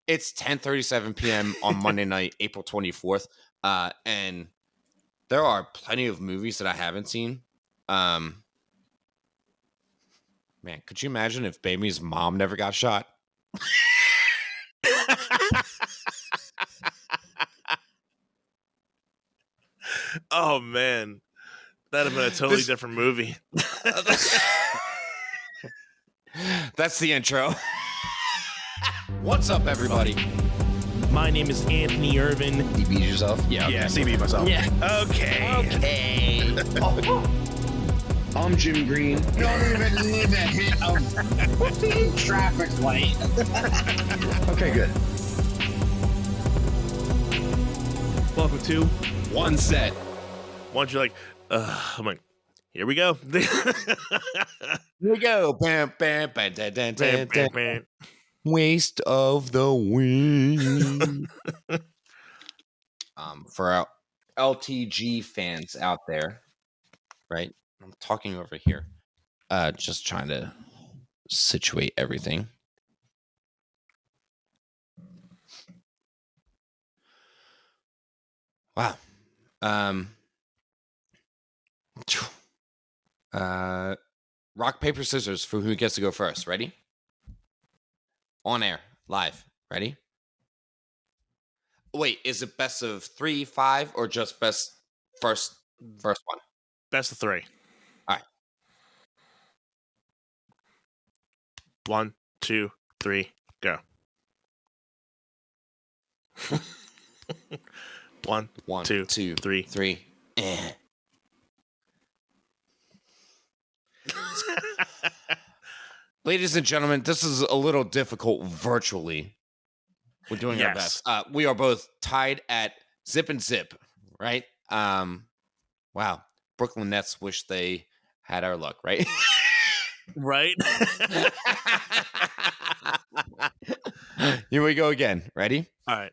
It's 10:37 p.m. on Monday night, April 24th. And there are plenty of movies that I haven't seen. Man, could you imagine if Baby's mom never got shot? Oh man, that'd have been a totally different movie. That's the intro. What's up, everybody? My name is Anthony Irvin. You beat yourself? Yeah, CB myself. Yeah. Okay. I'm Jim Green. You don't even need a hit of traffic light. Okay, good. Welcome to One set. Once you're like, I'm like, here we go. Here we go. Bam, bam, bam, dan, dan, dan, dan. Waste of the week. For our LTG fans out there, right? I'm talking over here. Just trying to situate everything. Wow. Rock, paper, scissors for who gets to go first. Ready? On air, live. Ready? Wait, is it best of 3, 5, or just best first one? Best of 3. All right. 1, 2, 3, go. 1, 2, 3. 3. Ladies and gentlemen, this is a little difficult virtually. We're doing our best. We are both tied at zip and zip, right? Wow. Brooklyn Nets wish they had our luck, right? Right? Here we go again. Ready? All right.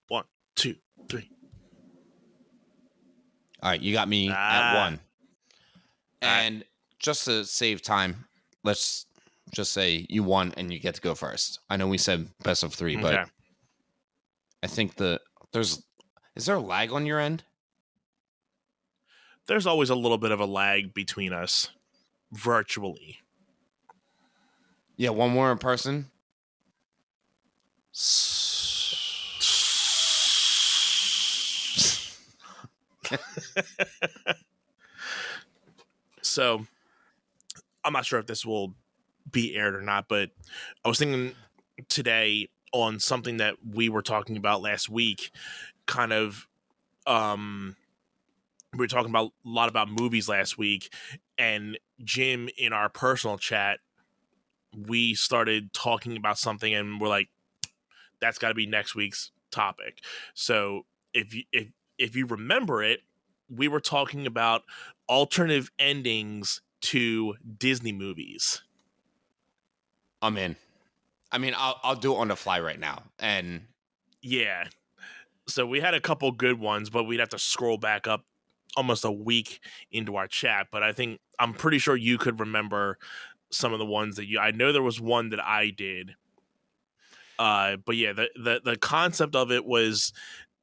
1, 2, 3. All right, you got me at 1. And just to save time, let's just say you won and you get to go first. I know we said best of 3, but I think is there a lag on your end? There's always a little bit of a lag between us virtually. Yeah, one more in person. So, I'm not sure if this will be aired or not, but I was thinking today on something that we were talking about last week. Kind of, we were talking about a lot about movies last week, and Jim in our personal chat, we started talking about something, and we're like, that's got to be next week's topic. So if you remember it, we were talking about alternative endings to Disney movies. I'm in. I mean, I'll do it on the fly right now. And yeah, so we had a couple good ones, but we'd have to scroll back up almost a week into our chat. But I'm pretty sure you could remember some of the ones that I know there was one that I did. But yeah, the concept of it was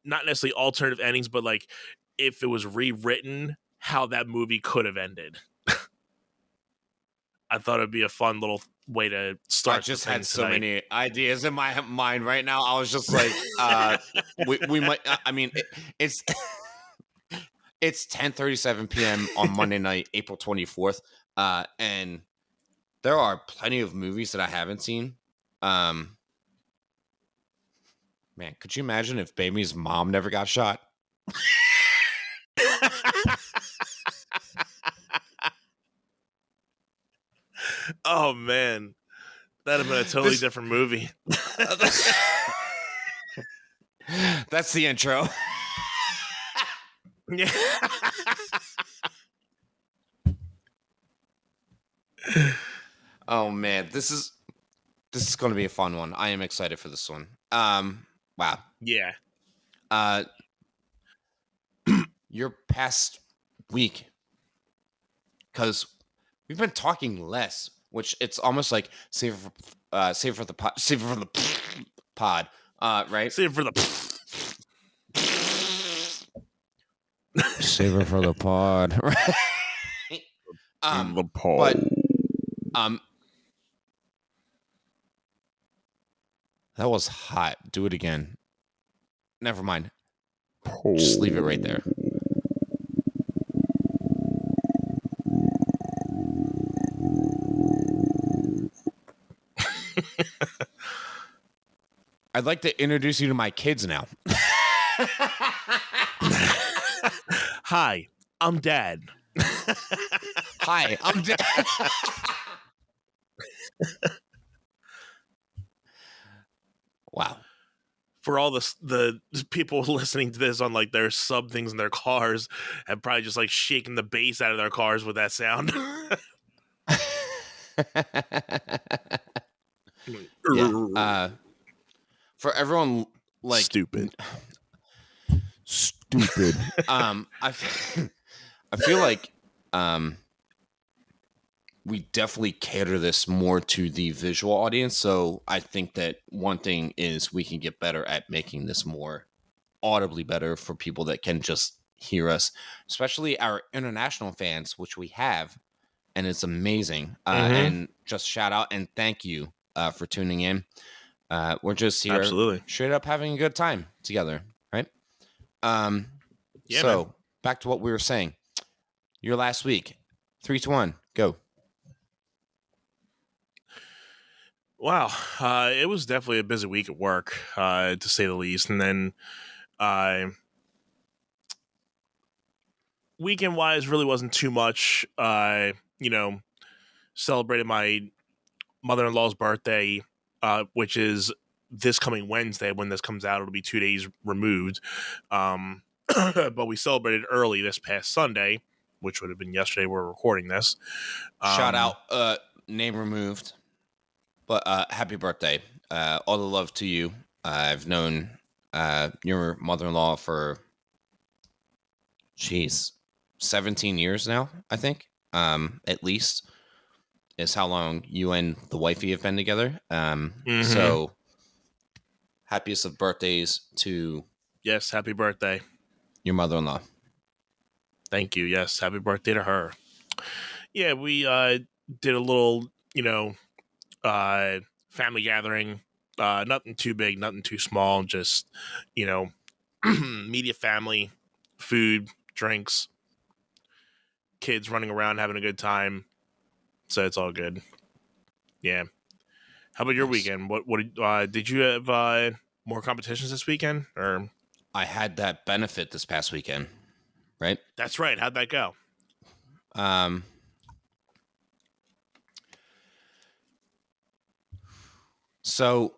not necessarily alternative endings, but like if it was rewritten, how that movie could have ended. I thought it'd be a fun little way to start. I just had so many ideas in my mind right now. I was just like, we might. I mean, it's 10:37 p.m. on Monday night, April 24th, and there are plenty of movies that I haven't seen. Man, could you imagine if Baby's mom never got shot? Oh man, that'd have been a totally different movie. That's the intro. Yeah. Oh man, this is going to be a fun one. I am excited for this one. Wow. Yeah. Your past week, because we've been talking less, which it's almost like save save it for the pod. Save it for the pod. Right. Save it for the. Save it for the pod. Right. The pod. But that was hot. Do it again. Never mind. Just leave it right there. I'd like to introduce you to my kids now. Hi, I'm Dad. Hi, I'm Dad. Wow. For all the people listening to this on like their sub things in their cars, have probably just like shaken the bass out of their cars with that sound. Yeah. For everyone, like stupid. I feel like we definitely cater this more to the visual audience. So I think that one thing is we can get better at making this more audibly better for people that can just hear us, especially our international fans, which we have, and it's amazing. And just shout out and thank you for tuning in. We're just here Absolutely. straight up having a good time together, right? Yeah, so man. Back to what we were saying. Your last week. 3, 2, 1, go. Wow. It was definitely a busy week at work, to say the least. And then weekend wise really wasn't too much. Celebrated my mother-in-law's birthday, which is this coming Wednesday. When this comes out, it'll be 2 days removed. But we celebrated early this past Sunday, which would have been yesterday. We're recording this. Shout out, name removed, but happy birthday. All the love to you. I've known your mother-in-law for 17 years now, I think. At least is how long you and the wifey have been together. So happiest of birthdays to Yes, happy birthday. your mother-in-law. Thank you. Yes, happy birthday to her. Yeah, we did a little, family gathering. Nothing too big, nothing too small. Just, immediate family, food, drinks, kids running around having a good time. So it's all good. Yeah. How about your weekend? What did you have more competitions this weekend? Or I had that benefit this past weekend, right? that's right. How'd that go? So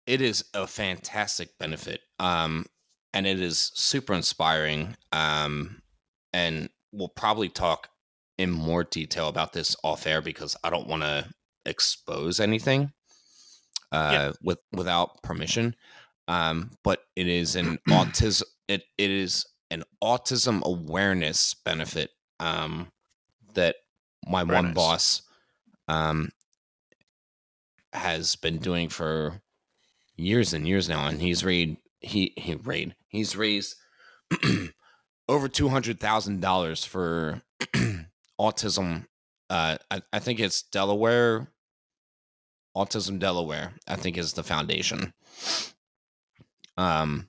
it is a fantastic benefit. And it is super inspiring. And we'll probably talk in more detail about this off air because I don't want to expose anything without permission. But it is an autism. It is an autism awareness benefit that my Very one nice. boss has been doing for years and years now, and he's raised over $200,000 for autism. I think it's Delaware. Autism Delaware, I think, is the foundation. And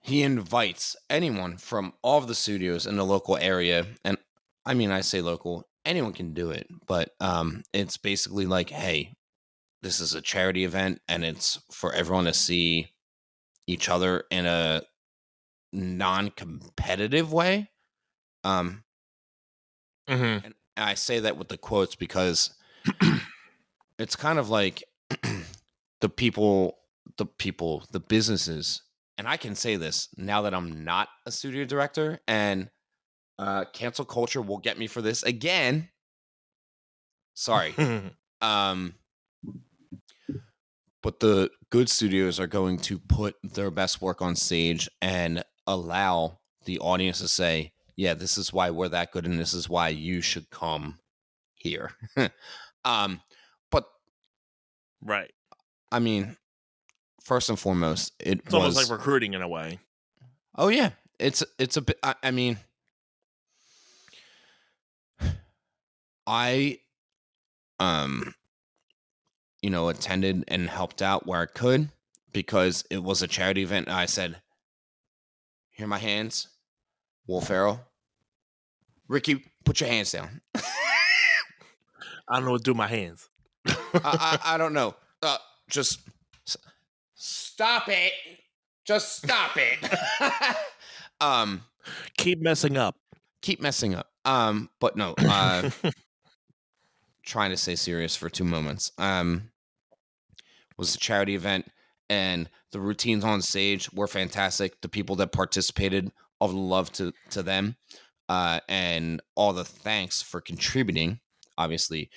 he invites anyone from all of the studios in the local area, and I mean, I say local, anyone can do it, but it's basically like, hey, this is a charity event, and it's for everyone to see each other in a non-competitive way. And I say that with the quotes because it's kind of like the businesses, and I can say this now that I'm not a studio director, and cancel culture will get me for this again. Sorry. But the good studios are going to put their best work on stage and allow the audience to say, yeah, this is why we're that good, and this is why you should come here. But Right. I mean, first and foremost, It's almost like recruiting in a way. Oh yeah, it's a bit. I mean, I attended and helped out where I could because it was a charity event. And I said, "Here are my hands, Will Ferrell, Ricky, put your hands down." I don't know what to do with my hands. I don't know. Just stop it. Just stop it. Keep messing up. Keep messing up. But no. Trying to stay serious for 2 moments. Was a charity event, and the routines on stage were fantastic. The people that participated, all the love to them, and all the thanks for contributing. Obviously,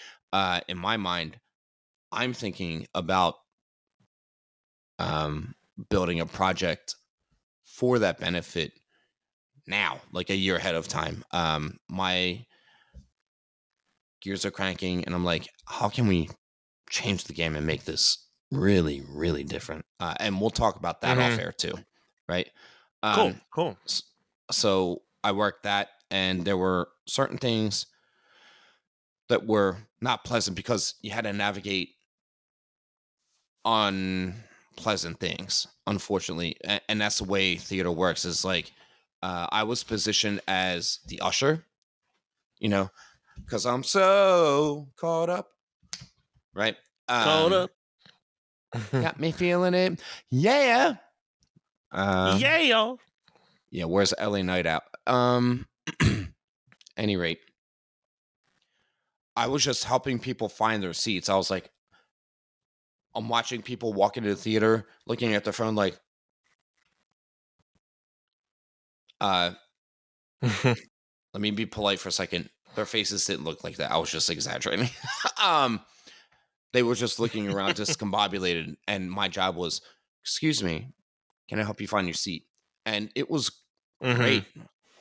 in my mind, I'm thinking about building a project for that benefit now, like a year ahead of time. My gears are cranking, and I'm like, how can we change the game and make this really, really different? And we'll talk about that off air too, right? Cool. So I worked that, and there were certain things that were not pleasant because you had to navigate unpleasant things, unfortunately. And that's the way theater works. Is like, I was positioned as the usher, because I'm so caught up, right? Caught up. Got me feeling it. Yeah. Yeah. Yeah, where's LA Night Out? Any rate, I was just helping people find their seats. I was like, I'm watching people walk into the theater, looking at their phone like, let me be polite for a second. Their faces didn't look like that. I was just exaggerating. They were just looking around discombobulated, and my job was, excuse me, can I help you find your seat? And it was great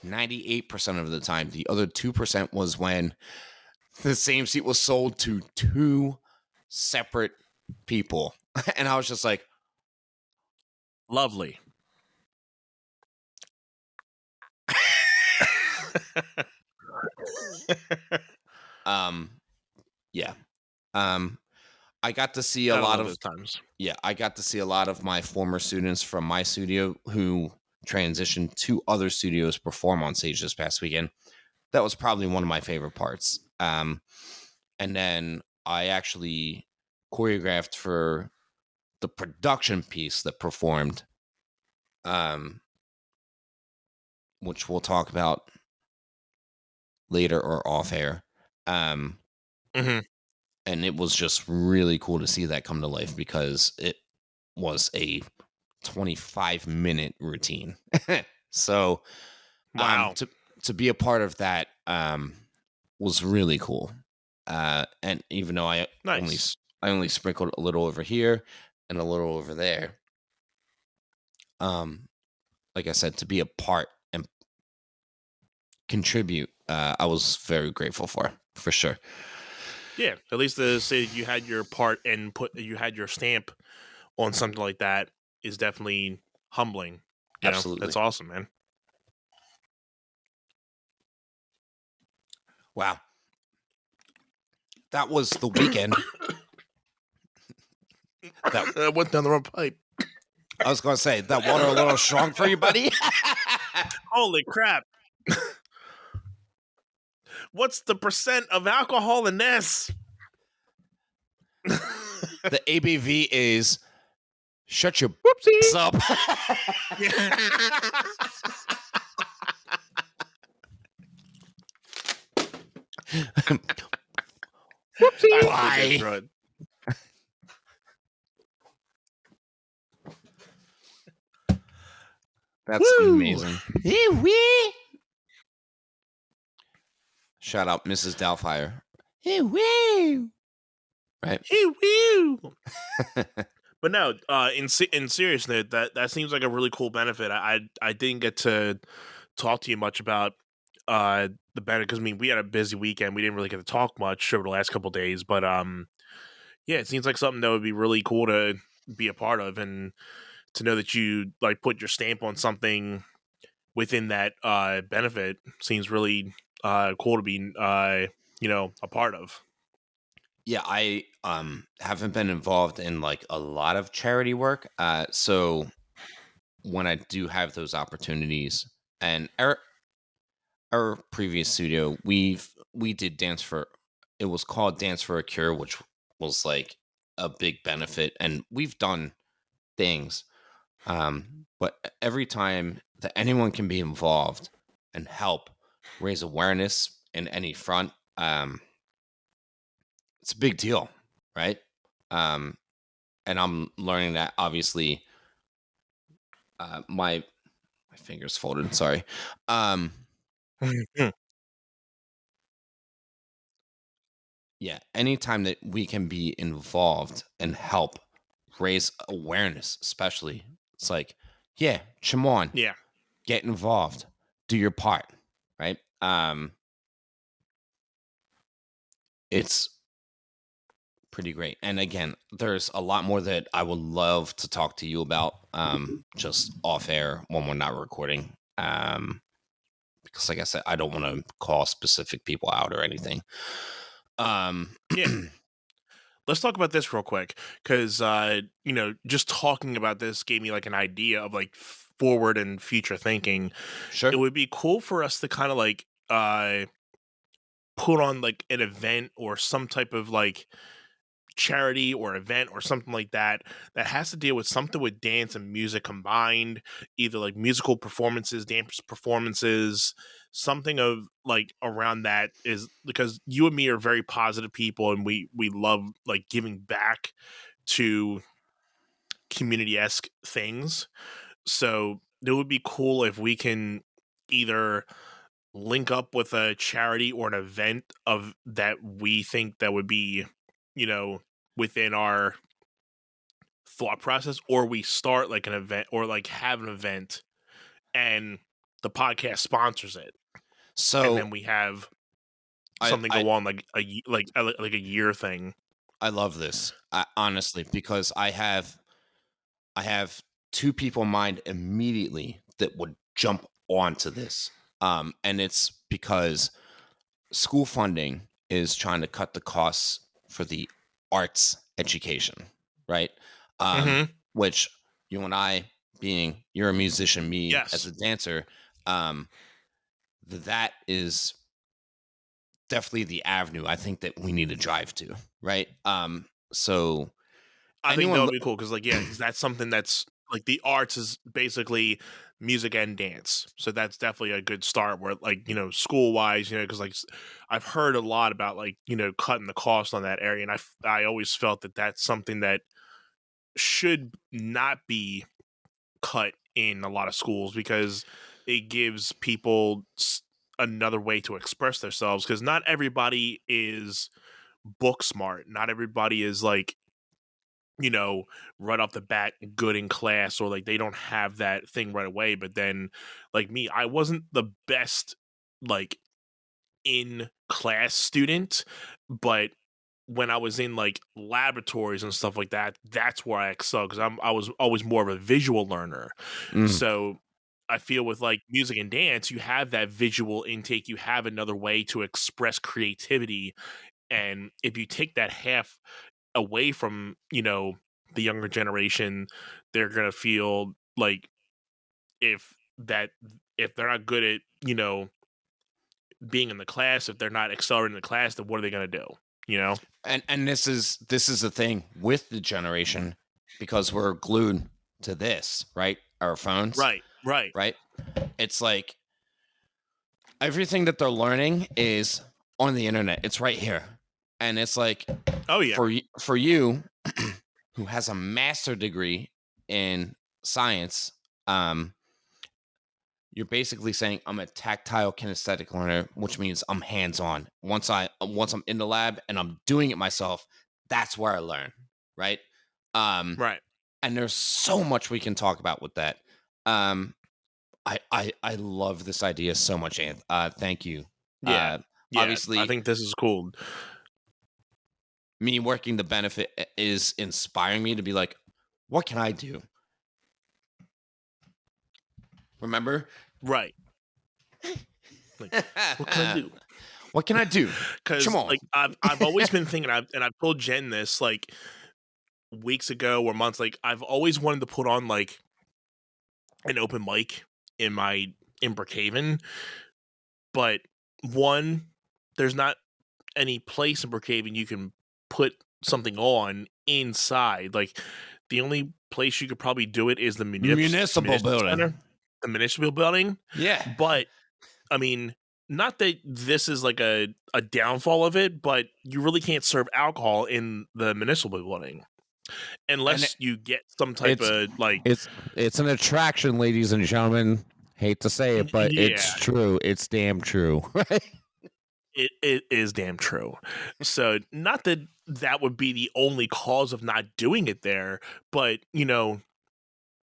98% of the time. The other 2% was when the same seat was sold to 2 separate people. And I was just like, lovely. Yeah. I got to see a lot of those times. Yeah, I got to see a lot of my former students from my studio who transitioned to other studios perform on stage this past weekend. That was probably one of my favorite parts. And then I actually choreographed for the production piece that performed, which we'll talk about later or off air. And it was just really cool to see that come to life because it was a 25-minute routine. So wow, to be a part of that was really cool. And even though I only sprinkled a little over here and a little over there, like I said, to be a part and contribute, I was very grateful for sure. Yeah, at least to say you had your part and you had your stamp on something like that is definitely humbling. Absolutely. That's awesome, man. Wow. That was the weekend. That went down the wrong pipe. I was going to say, that water a little strong for you, buddy? Holy crap. What's the percent of alcohol in this? The ABV is shut your whoopsie up. Whoopsie. Why? That's amazing. Shout out Mrs. Doubtfire. Right. But no, in seriousness, that seems like a really cool benefit. I didn't get to talk to you much about the better, because I mean we had a busy weekend. We didn't really get to talk much over the last couple days, but yeah, it seems like something that would be really cool to be a part of, and to know that you like put your stamp on something within that benefit seems really cool to be a part of. Yeah, I haven't been involved in like a lot of charity work. So when I do have those opportunities, and our previous studio, we did dance for, it was called Dance for a Cure, which was like a big benefit, and we've done things. But every time that anyone can be involved and help raise awareness in any front, it's a big deal, right? Um, and I'm learning that obviously. My fingers folded. Sorry. Um, yeah. Anytime that we can be involved and help raise awareness, especially, it's like, yeah, come on, Yeah. get involved, do your part, right? It's pretty great. And again, there's a lot more that I would love to talk to you about, just off air when we're not recording. Because like I said, I don't want to call specific people out or anything. Yeah. Let's talk about this real quick, because just talking about this gave me like an idea of like forward and future thinking. Sure. It would be cool for us to kind of like put on like an event or some type of like charity or event or something like that that has to deal with something with dance and music combined, either like musical performances, dance performances, something of like around that, is because you and me are very positive people, and we love like giving back to community-esque things. So it would be cool if we can either link up with a charity or an event of that we think that would be, you know, within our thought process, or we start like an event or like have an event and the podcast sponsors it. So and then we have something go on like a year thing. I love this, honestly, because I have two people in mind immediately that would jump onto this. And it's because school funding is trying to cut the costs for the arts education, right? Which you and I, being you're a musician, me as a dancer, that is definitely the avenue I think that we need to drive to, right? So I think that would be cool, because like, yeah, because that's something that's like the arts is basically music and dance, so that's definitely a good start. Where like school wise, because like I've heard a lot about like cutting the cost on that area, and I always felt that that's something that should not be cut in a lot of schools, because it gives people another way to express themselves, because not everybody is book smart, not everybody is like right off the bat good in class, or like they don't have that thing right away. But then like me, I wasn't the best like in class student, but when I was in like laboratories and stuff like that, that's where I excelled, because I was always more of a visual learner. So I feel with like music and dance, you have that visual intake, you have another way to express creativity. And if you take that half away from the younger generation, they're gonna feel like if they're not good at being in the class, if they're not accelerating the class, then what are they gonna do? And this is the thing with the generation, because we're glued to this, right? Our phones, right. It's like everything that they're learning is on the internet. It's right here, and it's like, oh yeah, for you who has a master degree in science, you're basically saying I'm a tactile kinesthetic learner, which means I'm hands-on. Once I'm in the lab and I'm doing it myself, that's where I learn, right? Right. And there's so much we can talk about with that. I love this idea so much, Anth. Thank you. Yeah. Obviously, I think this is cool. me working the benefit is inspiring me to be like, what can I do? Remember? Right. Like, what can I do? What can I do? Because Come on. like I've always been thinking, I've told Jen this like weeks ago or months. Like I've always wanted to put on like an open mic in Brookhaven, but one, there's not any place in Brookhaven you can put something on inside. Like the only place you could probably do it is the Municipal building. Center, the municipal building. Yeah. But I mean, not that this is like a downfall of it, but you really can't serve alcohol in the municipal building unless you get some type of like. It's an attraction, ladies and gentlemen. Hate to say it, but it's true. It's damn true. It is damn true. So not that that would be the only cause of not doing it there, but you know,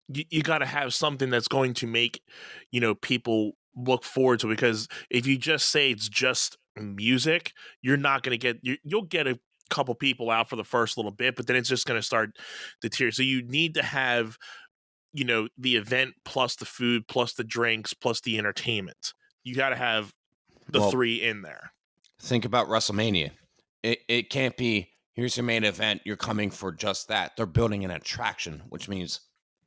you got to have something that's going to make, you know, people look forward to it. Because if you just say it's just music, you're not going to get, you'll get a couple people out for the first little bit, but then it's just going to start deteriorating. So you need to have, you know, the event plus the food plus the drinks plus the entertainment. You got to have the three in there. Think about WrestleMania. It can't be, here's your main event, you're coming for just that. They're building an attraction, which means,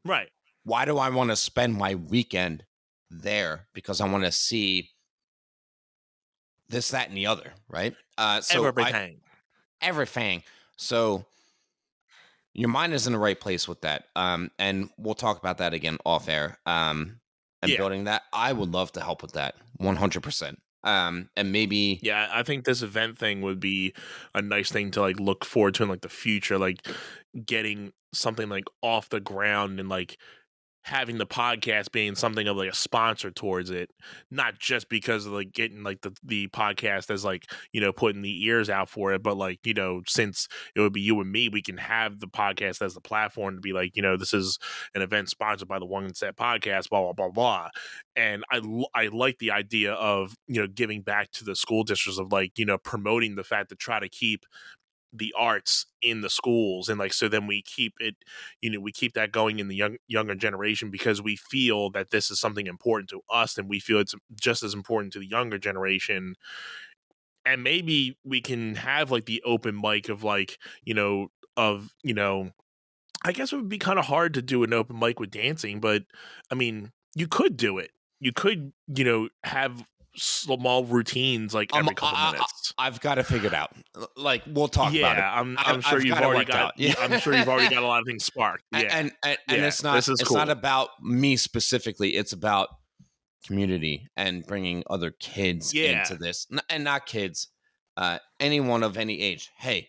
right, why do I want to spend my weekend there? Because I want to see this, that, and the other, right? So everything. So your mind is in the right place with that. And we'll talk about that again off air. And building that, I would love to help with that 100%. And maybe, I think this event thing would be a nice thing to like look forward to in like the future, like getting something like off the ground and like having the podcast being something of like a sponsor towards it, not just because of like getting like the podcast as like, you know, putting the ears out for it, but like, you know, since it would be you and me, we can have the podcast as the platform to be like, you know, this is an event sponsored by the One Set podcast, blah, blah, blah, blah. And I like the idea of, you know, giving back to the school districts of like, you know, promoting the fact to try to keep the arts in the schools. And like, so then we keep it, you know, we keep that going in the younger generation, because we feel that this is something important to us, and we feel it's just as important to the younger generation. And maybe we can have like the open mic of like, you know, I guess it would be kind of hard to do an open mic with dancing, but I mean, you could do it. You could, you know, have small routines like every couple minutes. I've got it figured out. Like, we'll talk about it. I'm sure you've already got. Yeah. I'm sure you've already got a lot of things sparked. Yeah, and it's not. It's cool. Not about me specifically. It's about community and bringing other kids into this, and not kids, anyone of any age. Hey,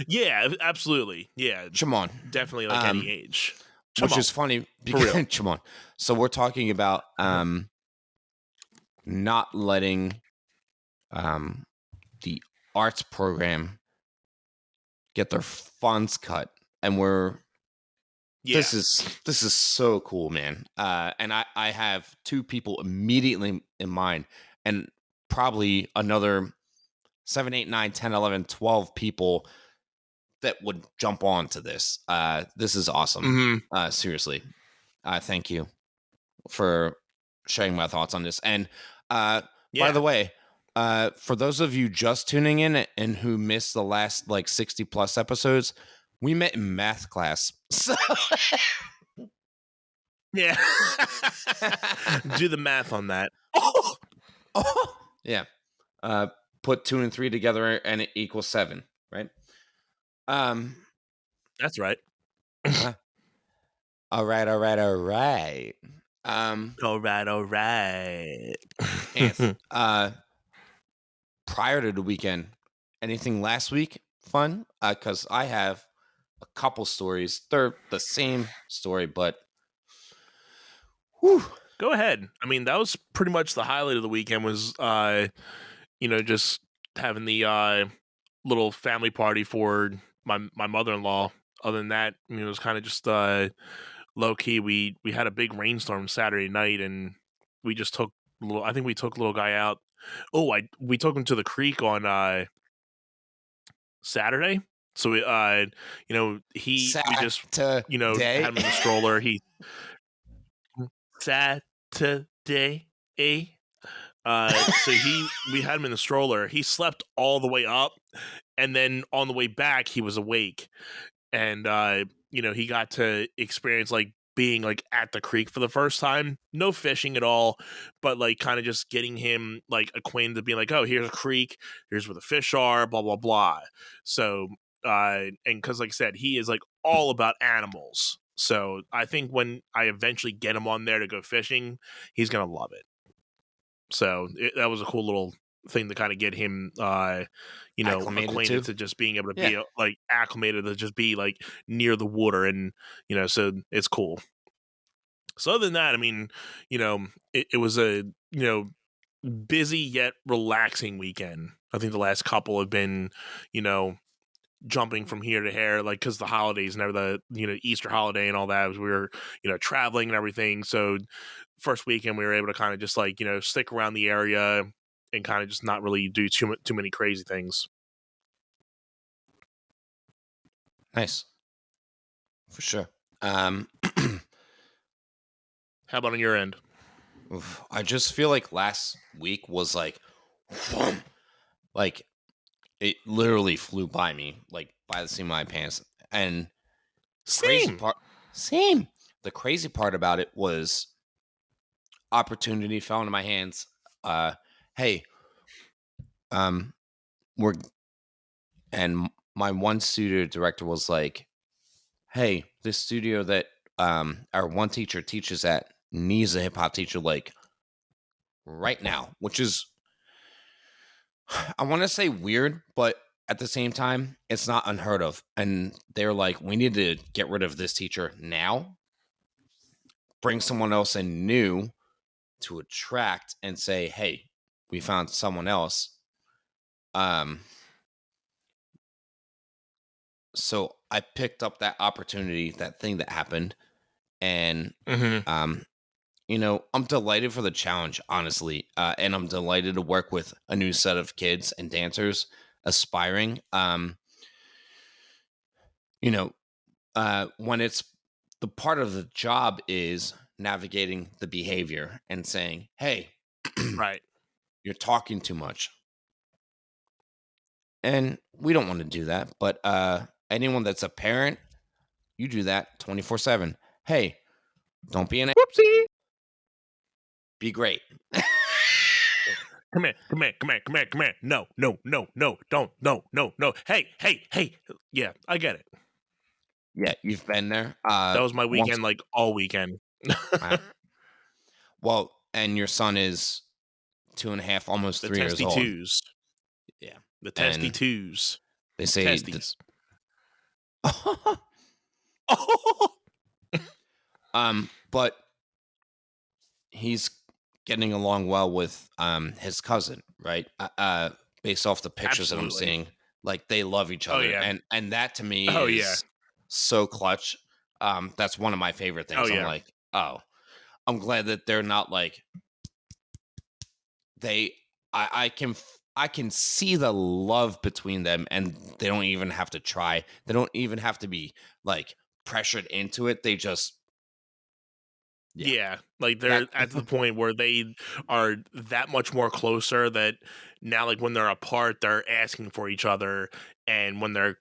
yeah, absolutely. Yeah, come on, definitely like any age. Which is funny because come on. So we're talking about not letting the arts program get their funds cut, and this is so cool, man. And I have two people immediately in mind, and probably another 7, 8, 9, 10, 11, 12 people that would jump on to this. This is awesome. Seriously. Thank you for sharing my thoughts on this. And by the way, for those of you just tuning in and who missed the last like 60 plus episodes, we met in math class. So yeah. Do the math on that. Yeah. Put 2 and 3 together and it equals 7, right? That's right. All right. All right. Anthony, prior to the weekend, anything last week fun? Because I have a couple stories. They're the same story, but whew. Go ahead. I mean, that was pretty much the highlight of the weekend was, you know, just having the little family party for my mother-in-law. Other than that, I mean, it was kind of just low key, we had a big rainstorm Saturday night, and we just took little. I think we took little guy out. Oh, we took him to the creek on Saturday. So we we just had him in the stroller. He Saturday. So we had him in the stroller. He slept all the way up, and then on the way back, he was awake, and he got to experience like being like at the creek for the first time. No fishing at all, but like kind of just getting him like acquainted to being like, oh, here's a creek, here's where the fish are, blah blah blah. So and because like I said, he is like all about animals. So I think when I eventually get him on there to go fishing, he's gonna love it. So that was a cool little thing to kind of get him, acquainted to just being able to be like acclimated to just be like near the water, and so it's cool. So other than that, I mean, it was a busy yet relaxing weekend. I think the last couple have been, jumping from here to here, like because the holidays and the Easter holiday and all that, we were traveling and everything. So first weekend we were able to kind of just like stick around the area and kind of just not really do too many crazy things. Nice, for sure. How about on your end? I just feel like last week was like it literally flew by me, like by the seat of my pants. And same. The crazy part about it was opportunity fell into my hands. Hey, and my one studio director was like, hey, this studio that our one teacher teaches at needs a hip hop teacher like right now, which is, I want to say weird, but at the same time, it's not unheard of. And they're like, we need to get rid of this teacher now, bring someone else in new to attract and say, hey, we found someone else. So I picked up that opportunity, that thing that happened. And, I'm delighted for the challenge, honestly. And I'm delighted to work with a new set of kids and dancers aspiring. When it's the part of the job is navigating the behavior and saying, hey, right, you're talking too much. And we don't want to do that. But anyone that's a parent, you do that 24/7. Hey, don't be an whoopsie. Be great. Come here. No. Don't. No. Hey. Yeah, I get it. Yeah, you've been there. That was my weekend, like all weekend. Well, and your son is 2.5, almost 3 years old. Yeah, the testy twos. They say testes. But he's getting along well with his cousin, right? Based off the pictures that I'm seeing, like they love each other, and that to me is so clutch. That's one of my favorite things. I'm like, I'm glad that they're not like I can see the love between them, and they don't even have to try. They don't even have to be like pressured into it. They just like they're at the point where they are that much more closer that now, like when they're apart, they're asking for each other, and when they're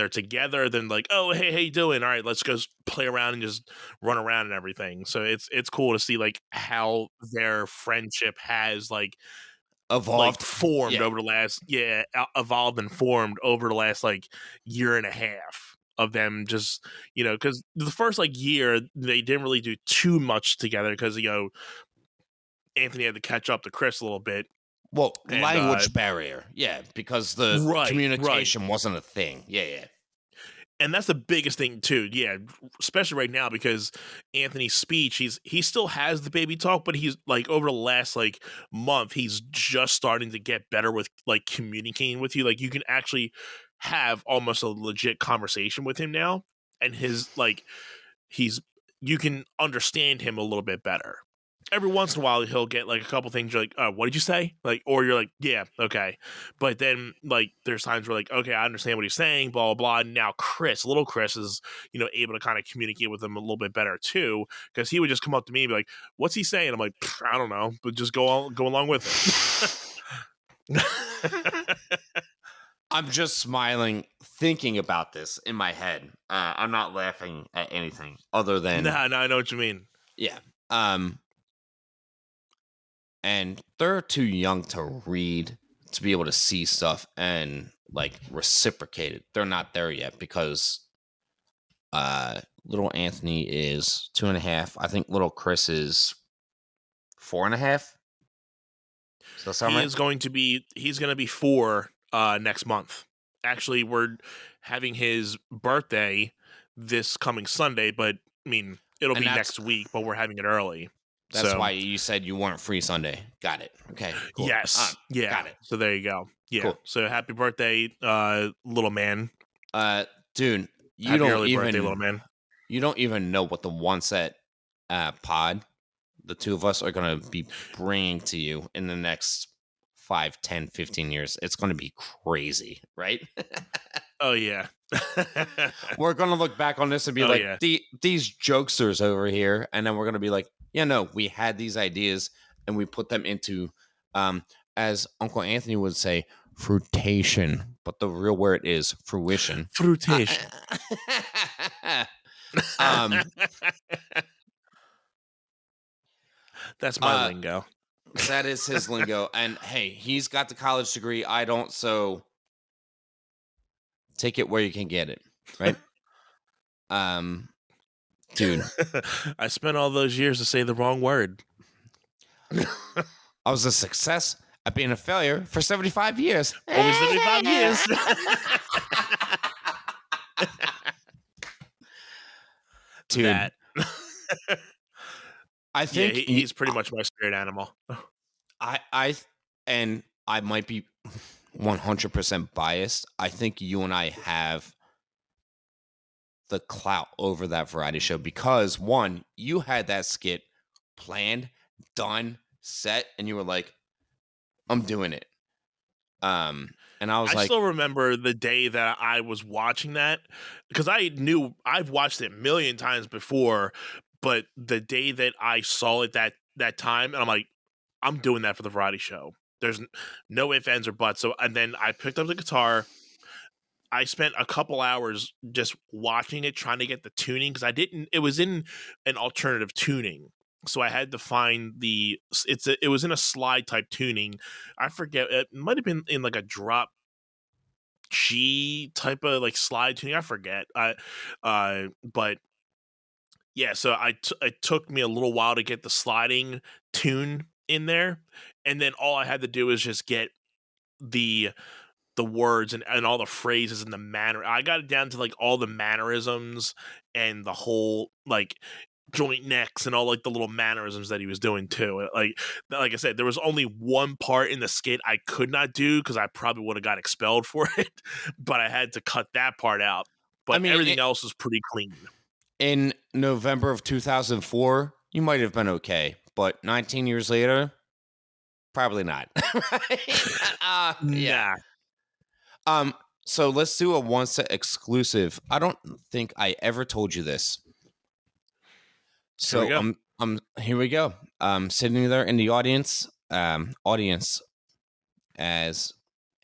together, then like, oh hey, how you doing? All right, let's go play around and just run around and everything. So it's cool to see like how their friendship has like evolved, formed over the last evolved and formed over the last like year and a half of them, just because the first like year they didn't really do too much together because Anthony had to catch up to Chris a little bit. Well, and, language barrier, because the communication wasn't a thing. And that's the biggest thing too, especially right now because Anthony's speech, he still has the baby talk, but he's like over the last like month, he's just starting to get better with like communicating with you. Like you can actually have almost a legit conversation with him now, and his like he's you can understand him a little bit better. Every once in a while, he'll get like a couple things you're like, oh, what did you say? Like, or you're like, yeah, okay. But then like there's times where like, okay, I understand what he's saying, blah, blah, blah. And now little Chris is, able to kind of communicate with him a little bit better too. Because he would just come up to me and be like, what's he saying? I'm like, I don't know, but just go along with it. I'm just smiling thinking about this in my head. I'm not laughing at anything other than no, I know what you mean. Yeah. And they're too young to read, to be able to see stuff and like reciprocate it. They're not there yet because little Anthony is 2.5. I think little Chris is 4.5. Does that sound right? He's going to be 4 next month. Actually, we're having his birthday this coming Sunday, but I mean, it'll be next week, but we're having it early. That's why you said you weren't free Sunday. Got it. Okay. Cool. Yes. Yeah. Got it. So there you go. Yeah. Cool. So happy birthday, little man. Dude, happy early birthday, little man. You don't even know what the One Set pod, the two of us, are going to be bringing to you in the next 5, 10, 15 years. It's going to be crazy, right? Oh, yeah. We're going to look back on this and be these jokesters over here. And then we're going to be like, yeah, no, we had these ideas and we put them into, as Uncle Anthony would say, fruitation. But the real word is fruition. Fruitation. That's my lingo. That is his lingo. And hey, he's got the college degree. I don't, so take it where you can get it, right? Dude. I spent all those years to say the wrong word. I was a success at being a failure for 75 years. Only 75 years. Dude. I think he's pretty much my spirit animal. I might be 100% biased. I think you and I have the clout over that variety show because, one, you had that skit planned, done, set, and you were like, I'm doing it. And I was I still remember the day that I was watching that because I knew I've watched it a million times before, but the day that I saw it that time, and I'm like, I'm doing that for the variety show. There's no ifs, ands, or buts. So, and then I picked up the guitar. I spent a couple hours just watching it, trying to get the tuning because it was in an alternative tuning. So I had to find it was in a slide type tuning. I forget, it might have been in like a drop G type of like slide tuning. I forget. But yeah, so it took me a little while to get the sliding tune in there. And then all I had to do was just get the words and all the phrases and the manner. I got it down to like all the mannerisms and the whole like joint necks and all like the little mannerisms that he was doing too. Like I said, there was only one part in the skit I could not do because I probably would have got expelled for it, but I had to cut that part out. But everything else was pretty clean. In November of 2004, you might have been okay, but 19 years later, probably not. Yeah. So let's do a One Set exclusive. I don't think I ever told you this. So here we go. Sitting there in the audience as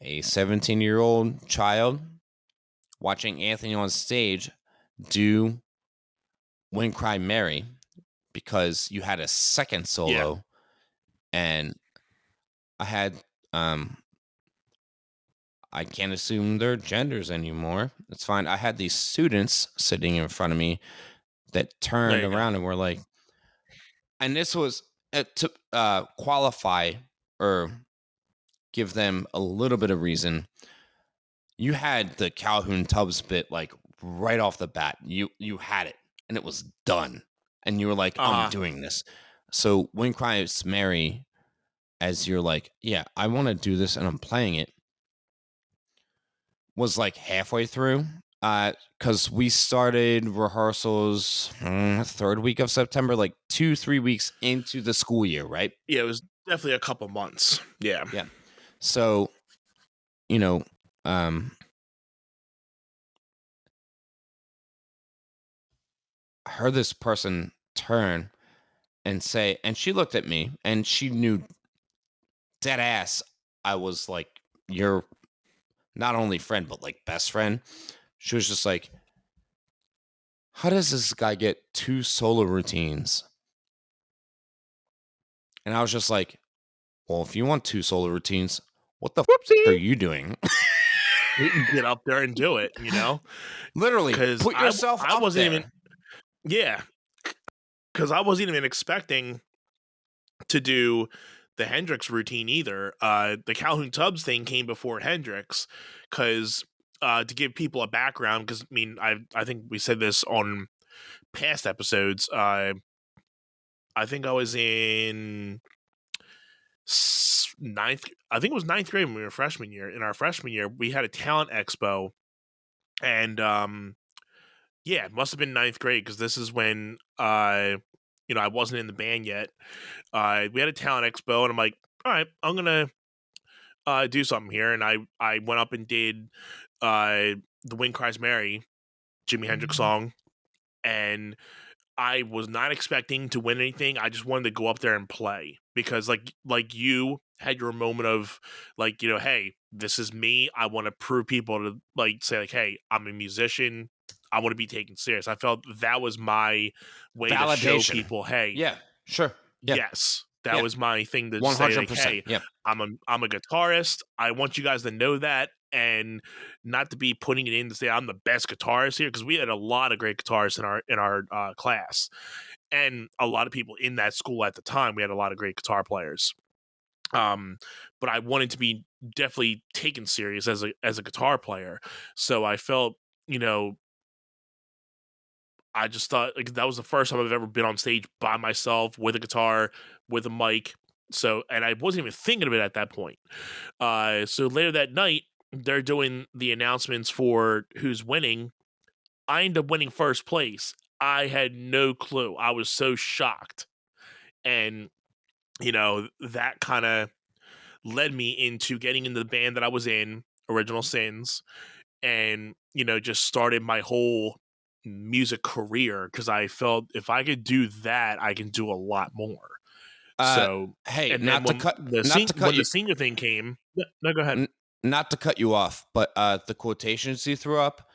a 17-year-old child watching Anthony on stage do When Cry Mary because you had a second solo and I had I can't assume their genders anymore. It's fine. I had these students sitting in front of me that turned around and were like, and this was to qualify or give them a little bit of reason. You had the Calhoun Tubbs bit like right off the bat. You had it and it was done. And you were like, I'm doing this. So When Cries Mary, as you're like, yeah, I want to do this and I'm playing it, was like halfway through. Because we started rehearsals third week of September, like 2-3 weeks into the school year, right? Yeah, it was definitely a couple months. Yeah. Yeah. So, you know, I heard this person turn and say, and she looked at me and she knew dead ass I was like your not only friend, but like best friend. She was just like, how does this guy get 2 solo routines? And I was just like, well, if you want 2 solo routines, what the Whoopsie. are you doing? Get up there and do it, you know? Literally, put yourself I up wasn't there. even, yeah, because I wasn't even expecting to do the Hendrix routine either. The Calhoun Tubbs thing came before Hendrix, because to give people a background, because I mean, I think we said this on past episodes. I think I was in ninth. I think it was ninth grade when we were freshman year. In our freshman year, we had a talent expo, and yeah, it must have been ninth grade, because this is when I wasn't in the band yet. We had a talent expo, and I'm like, all right, I'm gonna do something here, and I went up and did the Wind Cries Mary, Jimi Hendrix song, and I was not expecting to win anything. I just wanted to go up there and play, because like you had your moment of like, hey, this is me. I want to prove people to like say like, hey, I'm a musician. I want to be taken serious. I felt that was my way to show Validation. people, hey, Yeah, sure. Yeah. yes, that Yeah. was my thing to say like, 100%. hey, Yeah. I'm a guitarist. I want you guys to know that, and not to be putting it in to say I'm the best guitarist here, because we had a lot of great guitarists in our class, and a lot of people in that school at the time. We had a lot of great guitar players. But I wanted to be definitely taken serious as a guitar player. So I felt, I just thought like that was the first time I've ever been on stage by myself with a guitar, with a mic. So, and I wasn't even thinking of it at that point. So later that night, they're doing the announcements for who's winning. I end up winning first place. I had no clue. I was so shocked. And, that kind of led me into getting into the band that I was in, Original Sins, and, just started my whole music career, because I felt if I could do that, I can do a lot more. So, hey, and not then to cut, when you. the senior thing came, no, go ahead. Not to cut you off, but the quotations you threw up,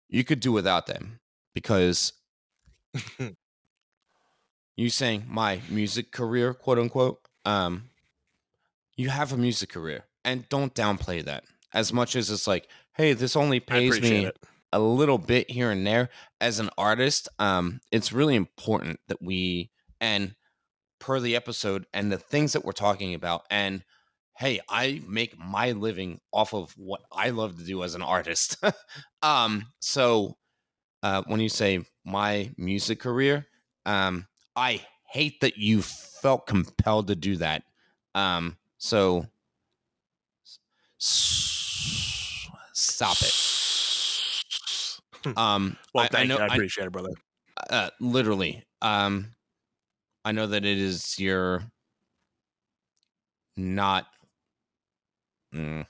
you could do without them, because you saying my music career, quote unquote, you have a music career, and don't downplay that. As much as it's like, hey, this only pays me a little bit here and there as an artist, it's really important that we, and per the episode and the things that we're talking about, and hey, I make my living off of what I love to do as an artist. So when you say my music career, I hate that you felt compelled to do that. So stop it. Well, thank you. I appreciate it, brother. Literally. I know that it is your not. I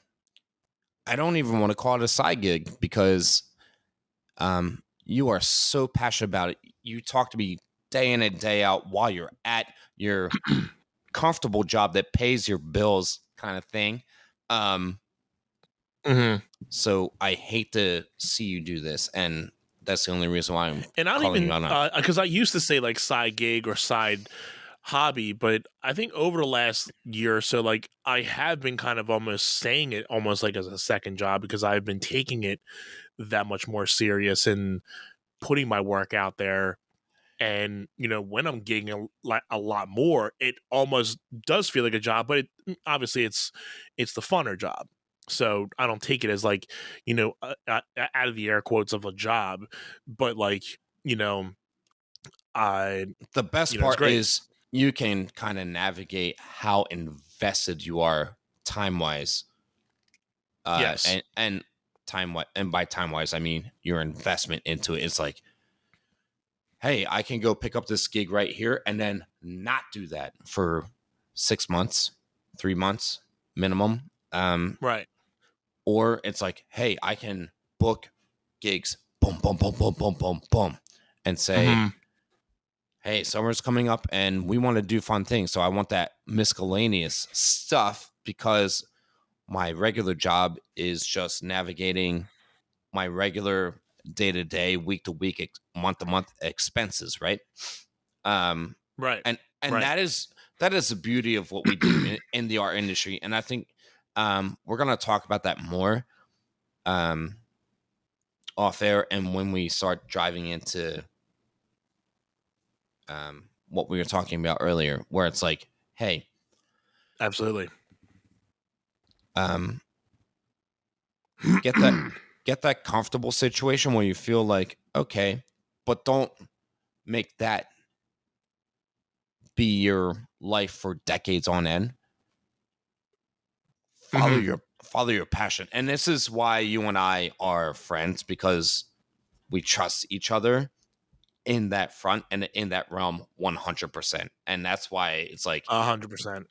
don't even want to call it a side gig, because you are so passionate about it. You talk to me day in and day out while you're at your comfortable job that pays your bills, kind of thing. So I hate to see you do this, and that's the only reason why I'm calling you out. Because I used to say like side gig or side hobby, but I think over the last year or so, like I have been kind of almost saying it almost like as a second job, because I've been taking it that much more serious and putting my work out there. And when I'm gigging a lot more, it almost does feel like a job, but obviously it's the funner job. So I don't take it as like out of the air quotes of a job, but like the best part is you can kind of navigate how invested you are time wise. Yes, and and by time wise, I mean your investment into it. It's like, hey, I can go pick up this gig right here and then not do that for 6 months, 3 months minimum. Right. Or it's like, hey, I can book gigs, boom, boom, boom, boom, boom, boom, boom, and say, hey, summer's coming up and we want to do fun things. So I want that miscellaneous stuff because my regular job is just navigating my regular day-to-day, week-to-week, month-to-month expenses, right? Right. And Right. that is the beauty of what we do in the art industry. And I think we're gonna talk about that more off air and when we start driving into what we were talking about earlier, where it's like, hey, Absolutely. Get that comfortable situation where you feel like, okay, but don't make that be your life for decades on end. Follow your passion. And this is why you and I are friends, because we trust each other in that front and in that realm 100%. And that's why it's like 100%.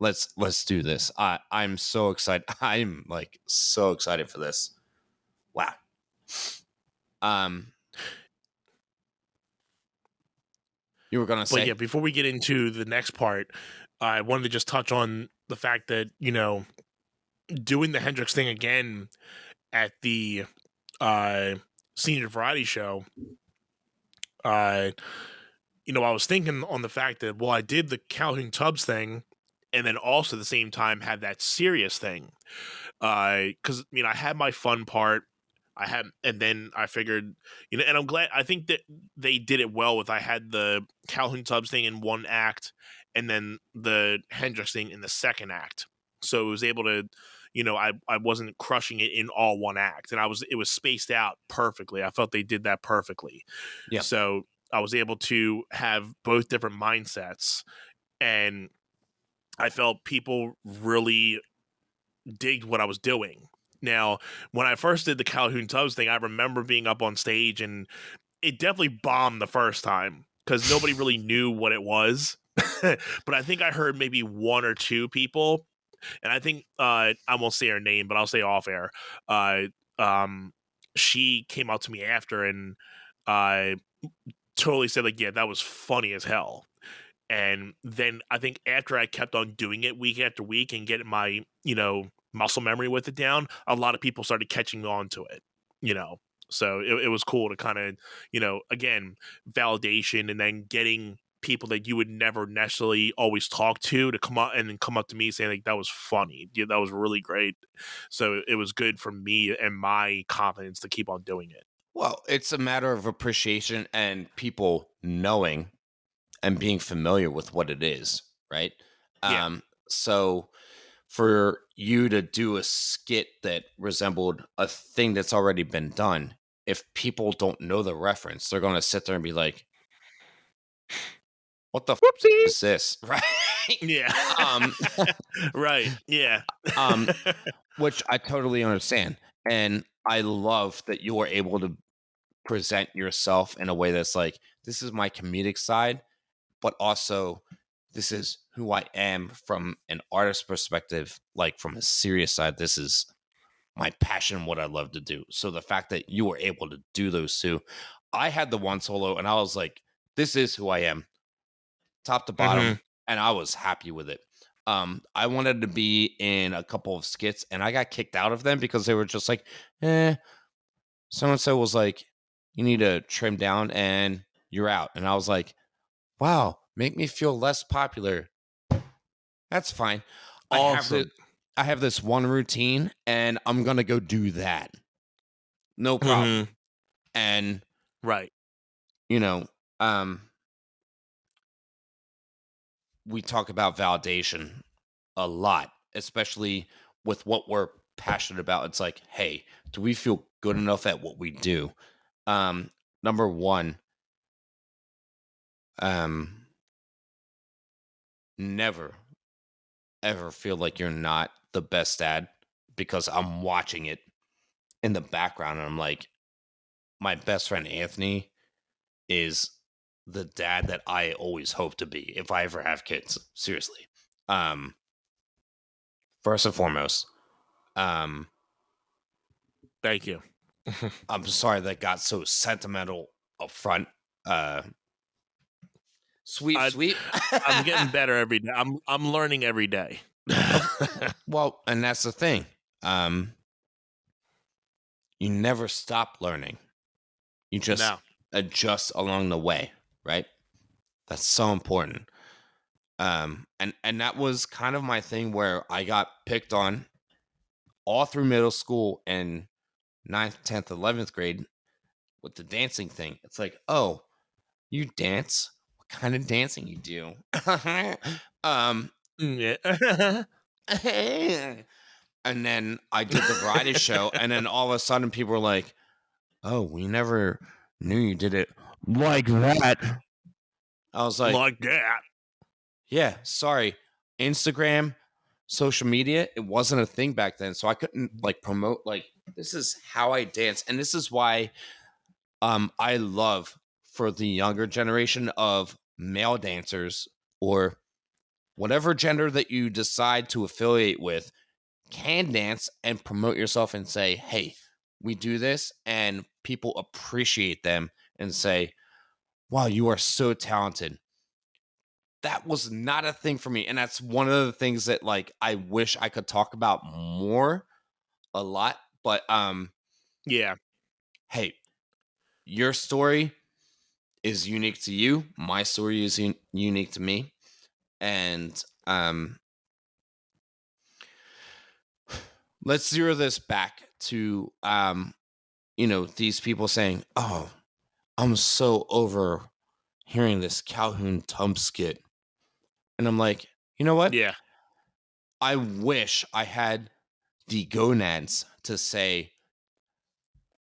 let's do this. I'm so excited. I'm like so excited for this. Wow. You were gonna say, but yeah, before we get into the next part, I wanted to just touch on the fact that, you know, doing the Hendrix thing again at the senior variety show, you know, I was thinking on the fact that, well, I did the Calhoun Tubbs thing and then also at the same time had that serious thing. Because, you know, I had my fun part. And then I figured, you know, and I'm glad, I think that they did it well with, I had the Calhoun Tubbs thing in one act and then the Hendrix thing in the second act. So it was able to, you know, I wasn't crushing it in all one act, and it was spaced out perfectly. I felt they did that perfectly. yeah. So I was able to have both different mindsets, and I felt people really digged what I was doing. Now, when I first did the Calhoun Tubbs thing, I remember being up on stage, and it definitely bombed the first time because nobody really knew what it was. But I think I heard maybe one or two people, and I think I won't say her name, but I'll say off air. She came out to me after and totally said, like, yeah, that was funny as hell. And then I think after I kept on doing it week after week and getting my, you know, muscle memory with it down, a lot of people started catching on to it, you know. So it was cool to kind of, you know, again, validation, and then getting people that you would never necessarily always talk to come up and then come up to me saying, like, that was funny. Yeah, that was really great. So it was good for me and my confidence to keep on doing it. Well, it's a matter of appreciation and people knowing and being familiar with what it is, right? Yeah. So for you to do a skit that resembled a thing that's already been done, if people don't know the reference, they're going to sit there and be like, what the Whoopsie. is this? Right? Yeah. Right. Yeah. Which I totally understand. And I love that you were able to present yourself in a way that's like, this is my comedic side, but also this is who I am from an artist perspective. Like from a serious side, this is my passion, what I love to do. So the fact that you were able to do those two, I had the one solo and I was like, this is who I am, top to bottom, and I was happy with it. I wanted to be in a couple of skits and I got kicked out of them because they were just like, so-and-so was like, you need to trim down and you're out. And I was like, wow, make me feel less popular. That's fine. Awesome. I have this one routine and I'm going to go do that. No problem. And, right. you know, we talk about validation a lot, especially with what we're passionate about. It's like, hey, do we feel good enough at what we do? Number one, never ever feel like you're not the best at because I'm watching it in the background, and I'm like, my best friend Anthony is the dad that I always hope to be if I ever have kids. Seriously. First and foremost, Thank you. I'm sorry that got so sentimental up front. Sweep. I'm getting better every day. I'm learning every day. Well, and that's the thing. You never stop learning. You just adjust along the way, right? That's so important. And that was kind of my thing where I got picked on all through middle school and 9th, 10th, 11th grade with the dancing thing. It's like, oh, you dance? What kind of dancing you do? Yeah. And then I did the variety show, and then all of a sudden people were like, oh, we never knew you did it like that. I was like that. Yeah, sorry. Instagram, social media, it wasn't a thing back then. So I couldn't like promote like this is how I dance. And this is why I love for the younger generation of male dancers or whatever gender that you decide to affiliate with can dance and promote yourself and say, hey, we do this, and people appreciate them and say, wow, you are so talented. That was not a thing for me. And that's one of the things that like I wish I could talk about more a lot. But yeah. Hey, your story is unique to you. My story is unique to me. And let's zero this back to these people saying, oh, I'm so over hearing this Calhoun Tump skit. And I'm like, you know what? Yeah. I wish I had the gonads to say,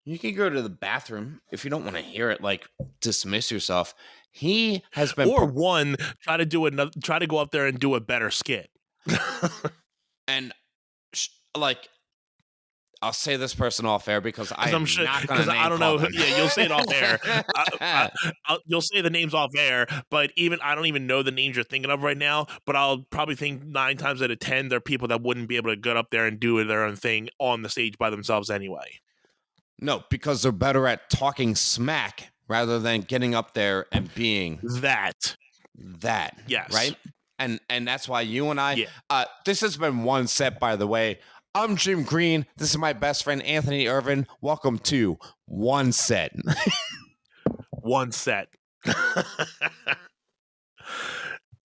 you can go to the bathroom if you don't want to hear it, like dismiss yourself. He has been try to go up there and do a better skit. And like, I'll say this person off air because I'm sure, not going to. I don't know. Them. Yeah, you'll say it off air. You'll say the names off air, but I don't even know the names you're thinking of right now. But I'll probably think 9 times out of 10 they're people that wouldn't be able to get up there and do their own thing on the stage by themselves anyway. No, because they're better at talking smack rather than getting up there and being that. Yes. Right. And that's why you and I. This has been one set, by the way. I'm Jim Green. This is my best friend, Anthony Irvin. Welcome to One Set. One Set.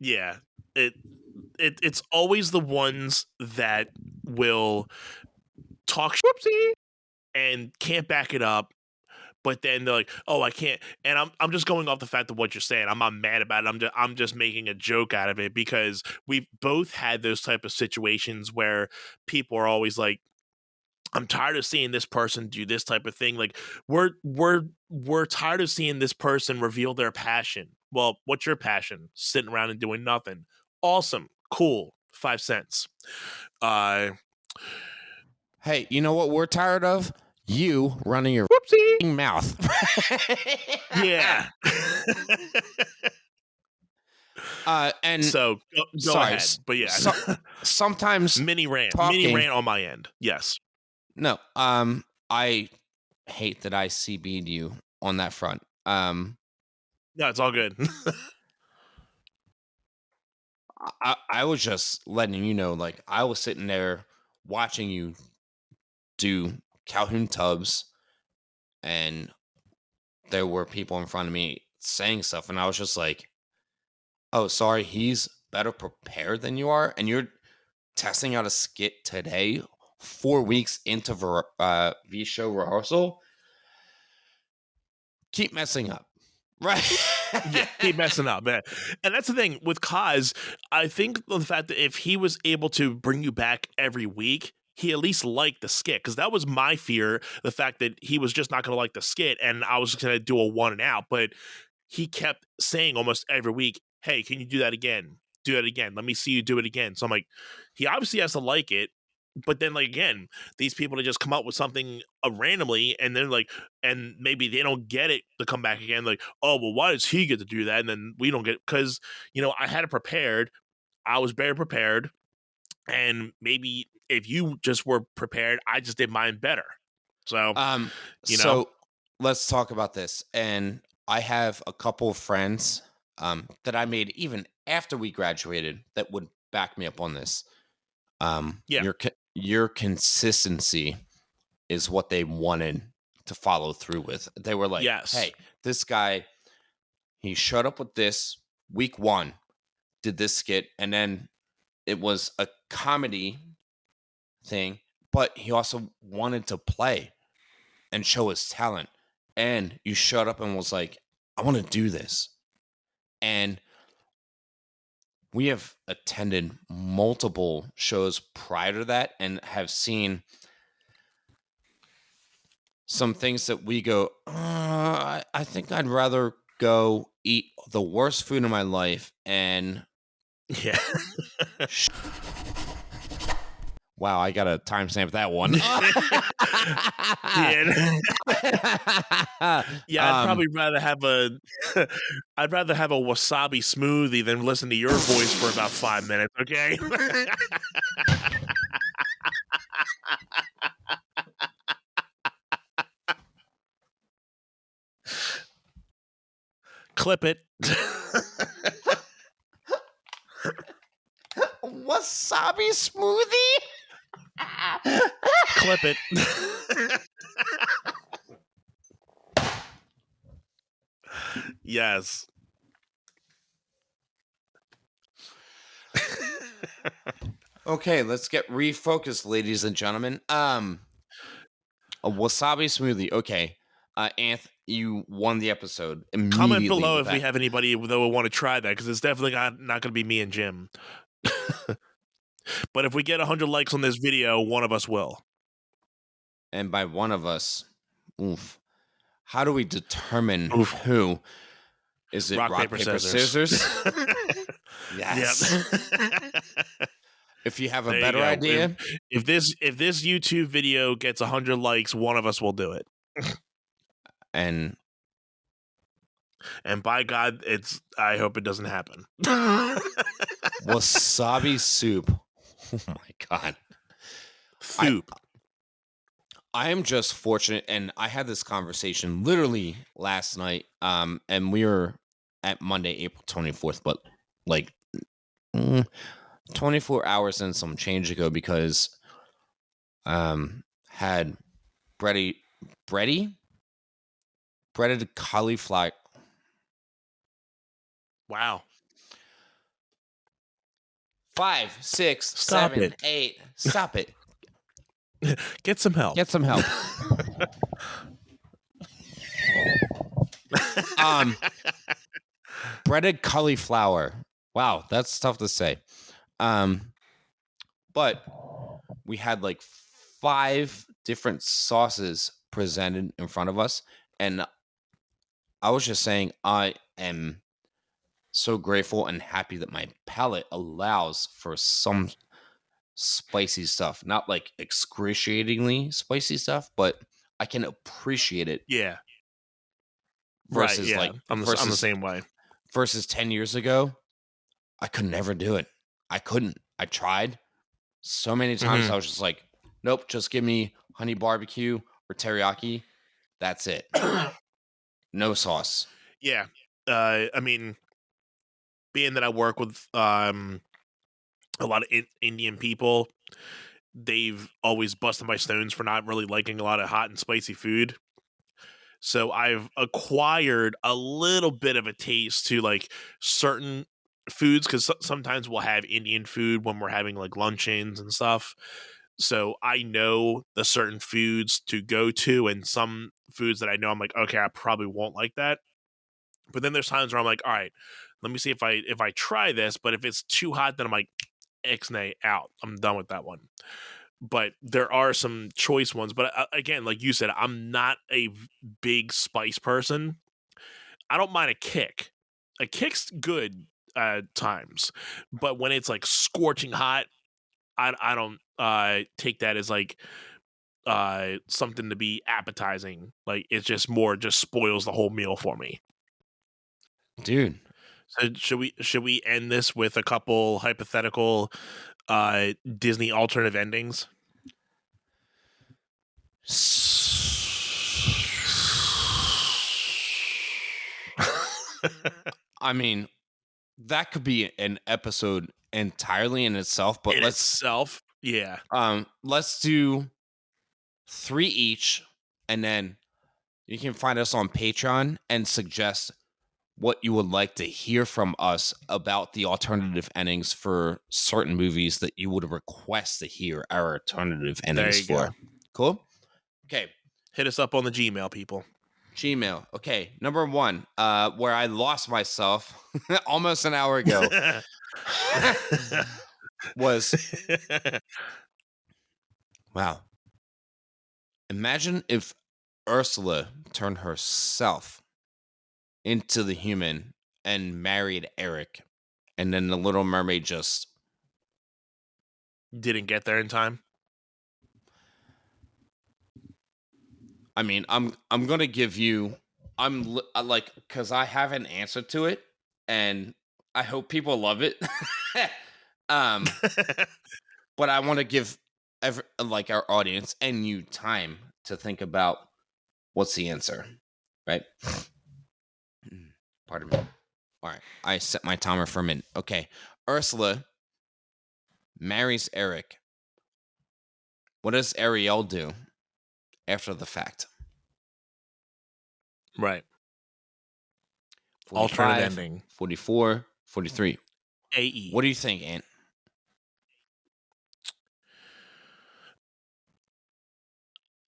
Yeah. It's always the ones that will talk whoopsie and can't back it up. But then they're like, "Oh, I can't," and I'm just going off the fact of what you're saying. I'm not mad about it. I'm just making a joke out of it because we've both had those type of situations where people are always like, "I'm tired of seeing this person do this type of thing." Like we're tired of seeing this person reveal their passion. Well, what's your passion? Sitting around and doing nothing. Awesome, cool. 5 cents. Hey, you know what we're tired of? You running your whoopsie mouth. Yeah. And so go ahead. But yeah, sometimes mini rant on my end. Yes. No. I hate that I CB'd you on that front. No, it's all good. I was just letting you know, like I was sitting there watching you do Calhoun tubs, and there were people in front of me saying stuff, and I was just like, oh, sorry, he's better prepared than you are, and you're testing out a skit today 4 weeks into V show rehearsal. Keep messing up. Right. Yeah, keep messing up, man. And that's the thing with Kaz. I think the fact that if he was able to bring you back every week, he at least liked the skit, because that was my fear, the fact that he was just not going to like the skit and I was going to do a one and out. But he kept saying almost every week, hey, can you do that again? Do that again. Let me see you do it again. So I'm like, he obviously has to like it. but then like again, these people to just come up with something randomly, and then like, and maybe they don't get it to come back again. Like, oh well, why does he get to do that, and then we don't get? Because I had it prepared. I was very prepared, and maybe if you just were prepared, I just did mine better. So, so let's talk about this. And I have a couple of friends that I made even after we graduated that would back me up on this. Your consistency is what they wanted to follow through with. They were like, hey, this guy, he showed up with this week 1, did this skit, and then it was a comedy thing, but he also wanted to play and show his talent. And you showed up and was like, I want to do this. And we have attended multiple shows prior to that and have seen some things that we go, I think I'd rather go eat the worst food in my life and wow, I gotta timestamp that one. I'd probably rather have I'd rather have a wasabi smoothie than listen to your voice for about 5 minutes. Okay. Clip it. Wasabi smoothie? Clip it. Yes. Okay, let's get refocused, ladies and gentlemen. A wasabi smoothie. Okay. Anth, you won the episode. Comment below if we have anybody that will want to try that, because it's definitely not going to be me and Jim. But if we get 100 likes on this video, one of us will. And by one of us, how do we determine who? Is it rock paper, scissors? Yes. Yep. If you have a better idea. If this YouTube video gets 100 likes, one of us will do it. And by God, I hope it doesn't happen. Wasabi soup. Oh my God. Soup. I am just fortunate, and I had this conversation literally last night, and we were at Monday, April 24th, but like 24 hours and some change ago, because had breaded cauliflower. Wow. 5, 6, 7, 8. Stop it. Get some help. Get some help. Breaded cauliflower. Wow, that's tough to say. But we had like 5 different sauces presented in front of us, and I was just saying I am so grateful and happy that my palate allows for some spicy stuff. Not like excruciatingly spicy stuff, but I can appreciate it. Yeah. Versus right, yeah. I'm the same way. Versus 10 years ago, I could never do it. I couldn't. I tried so many times. I was just like, nope, just give me honey barbecue or teriyaki. That's it. No sauce. Yeah. I mean, being that I work with a lot of Indian people, they've always busted my stones for not really liking a lot of hot and spicy food. So I've acquired a little bit of a taste to like certain foods, because sometimes we'll have Indian food when we're having like luncheons and stuff. So I know the certain foods to go to, and some foods that I know I'm like, okay, I probably won't like that. But then there's times where I'm like, all right, let me see if I try this. But if it's too hot, then I'm like, X-nay, out. I'm done with that one. But there are some choice ones. But again, like you said, I'm not a big spice person. I don't mind a kick. A kick's good at times. But when it's like scorching hot, I don't take that as like something to be appetizing. Like it's just spoils the whole meal for me. Dude. So should we end this with a couple hypothetical Disney alternative endings? I mean, that could be an episode entirely in itself, but yeah. Let's do 3 each, and then you can find us on Patreon and suggest what you would like to hear from us about the alternative endings for certain movies that you would request to hear our alternative endings for. Go. Cool? Okay. Hit us up on the Gmail, people. Gmail. Okay. Number 1, where I lost myself almost an hour ago, was, wow. Imagine if Ursula turned herself into the human and married Eric, and then the Little Mermaid just didn't get there in time. I mean, I'm gonna give you, like, because I have an answer to it, and I hope people love it. But I want to give our audience and you time to think about what's the answer, right? Pardon me. All right, I set my timer for a minute. Okay, Ursula marries Eric. What does Ariel do after the fact? Right. 45, alternate ending. 44, 43. AE. What do you think, Ant?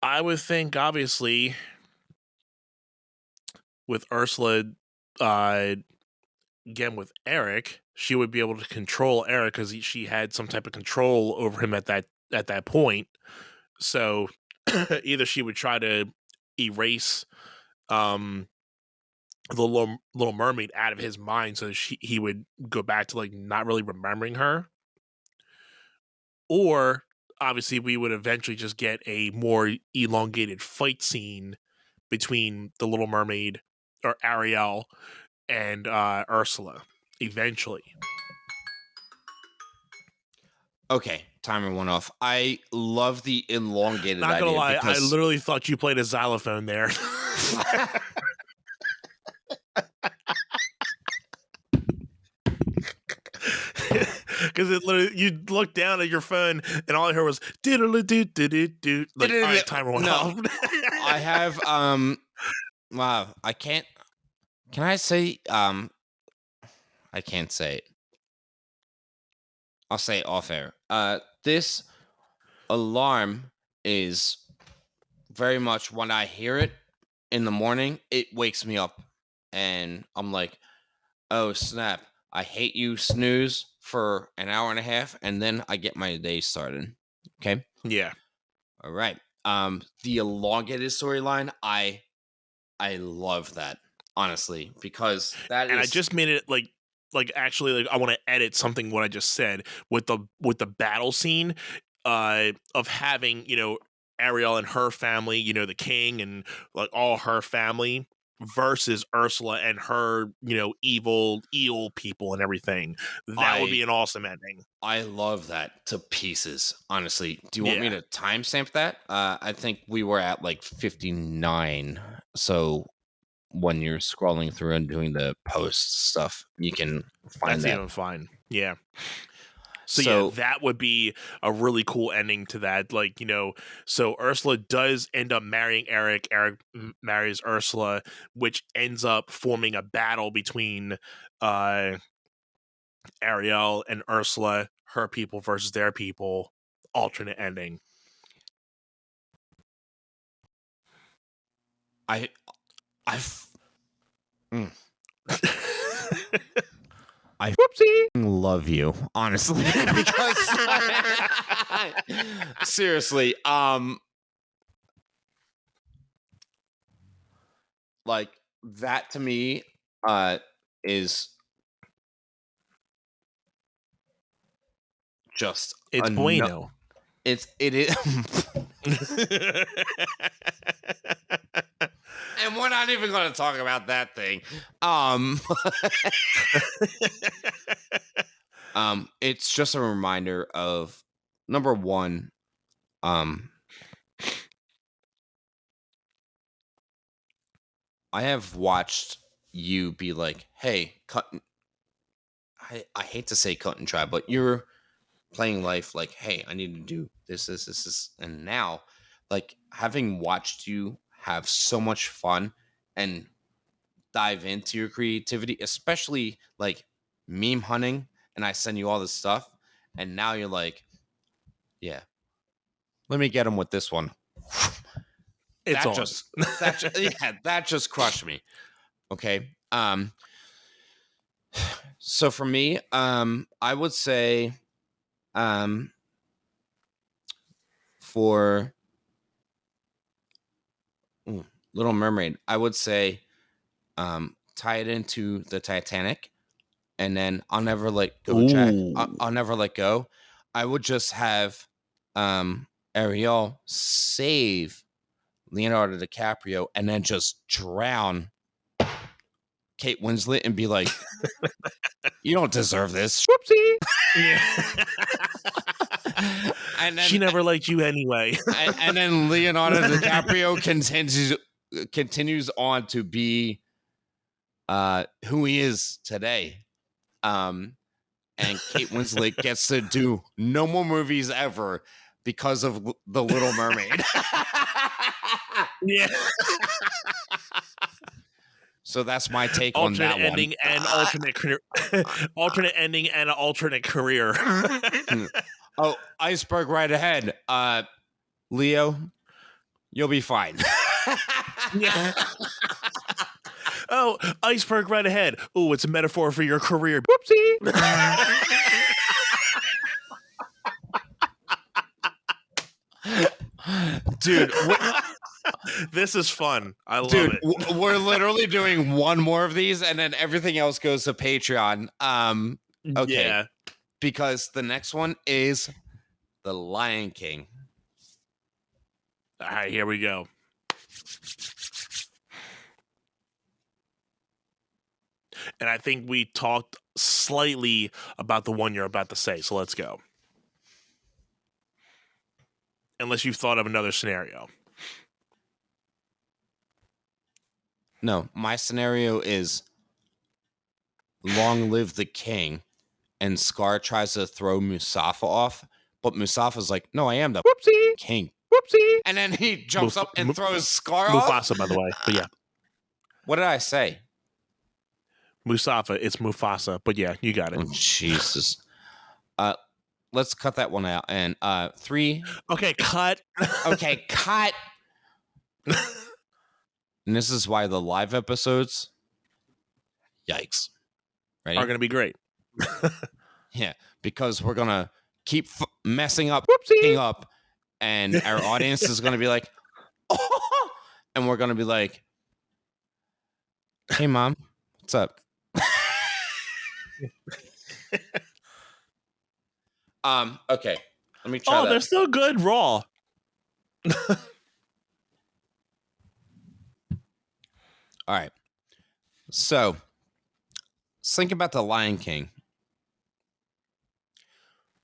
I would think, obviously, with Ursula, again with Eric, she would be able to control Eric because she had some type of control over him at that point. So either she would try to erase the Little Mermaid out of his mind, so he would go back to like not really remembering her, or obviously we would eventually just get a more elongated fight scene between the Little Mermaid or Ariel and Ursula eventually. Okay, timer went off. I love the elongated Not gonna idea lie, because I literally thought you played a xylophone there. Because it literally, you look down at your phone and all I heard was diddle do do do do. Like, all right, timer went off. I have wow, I can't. Can I say I can't say it. I'll say it off air. This alarm is very much when I hear it in the morning, it wakes me up and I'm like, oh snap, I hate you, snooze for an hour and a half, and then I get my day started. Okay? Yeah. All right. The elongated storyline, I love that, honestly, because that and is, I just made it like actually like I want to edit something what I just said with the battle scene of having, you know, Ariel and her family, you know, the king and like all her family versus Ursula and her, you know, evil eel people and everything. That would be an awesome ending. I love that to pieces, honestly. Do you want me to timestamp that? I think we were at like 59. So when you're scrolling through and doing the post stuff, you can find that. That's even fine. Yeah. So yeah, that would be a really cool ending to that. Like, you know, so Ursula does end up marrying Eric. Eric marries Ursula, which ends up forming a battle between Ariel and Ursula, her people versus their people. Alternate ending. I Whoopsie. love you, honestly, because seriously, like that to me, is just It's bueno. It is. And we're not even going to talk about that thing. It's just a reminder of, number one, I have watched you be like, hey, I hate to say cut and try, but you're playing life like, hey, I need to do this. And now, like, having watched you have so much fun and dive into your creativity, especially like meme hunting, and I send you all this stuff, and now you're like, yeah, let me get him with this one. It's on. That just crushed me. Okay. So for me, I would say, for Little Mermaid, I would say, tie it into the Titanic, and then I'll never let go. Jack, I'll never let go. I would just have Ariel save Leonardo DiCaprio and then just drown Kate Winslet and be like, you don't deserve this. Whoopsie. Yeah. And then, she never liked you anyway. and then Leonardo DiCaprio continues on to be who he is today. And Kate Winslet gets to do no more movies ever because of The Little Mermaid. Yeah. So that's my take on that ending one. And alternate career. Alternate ending and an alternate career. Oh, iceberg right ahead. Leo, you'll be fine. Yeah. Oh, iceberg right ahead. Oh, it's a metaphor for your career. Whoopsie. Dude, this is fun. I love it. We're literally doing one more of these, and then everything else goes to Patreon. Okay. Yeah. Because the next one is The Lion King. All right, here we go. And I think we talked slightly about the one you're about to say, so let's go. Unless you've thought of another scenario. No, my scenario is long live the king, and Scar tries to throw Mustafa off, but Mustafa's like, no, I am the king. Whoopsie. And then he jumps up and throws Scar off. Mufasa, by the way. But yeah. What did I say? Mustafa, it's Mufasa, but yeah, you got it. Oh, Jesus. Let's cut that one out. And 3. Okay, cut. Okay, cut. And this is why the live episodes, yikes, ready? Are going to be great. Yeah, because we're going to keep messing up, and our audience is going to be like, oh, and we're going to be like, hey, Mom, what's up? Okay, let me try that. They're still good raw. All right. So, think about The Lion King.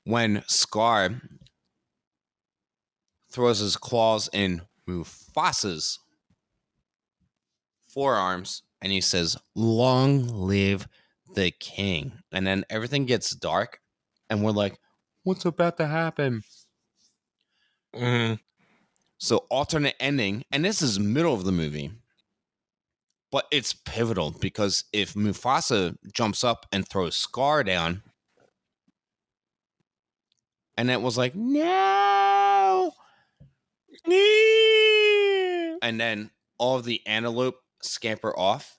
When Scar throws his claws in Mufasa's forearms and he says, long live the king. And then everything gets dark and we're like, what's about to happen? Mm-hmm. So alternate ending, and this is middle of the movie, but it's pivotal because if Mufasa jumps up and throws Scar down, and it was like, no, and then all of the antelope scamper off,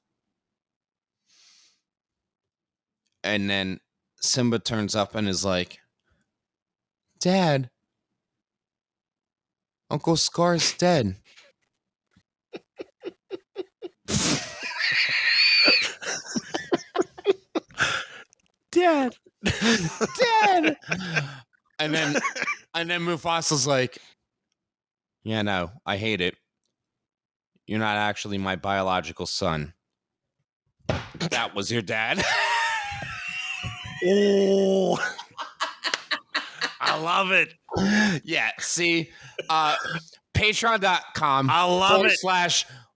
and then Simba turns up and is like, Dad, Uncle Scar's dead. Dad. Dad. And then Mufasa's like, yeah, no, I hate it. You're not actually my biological son. That was your dad. Oh, I love it. Yeah, see, patreon.com I love it.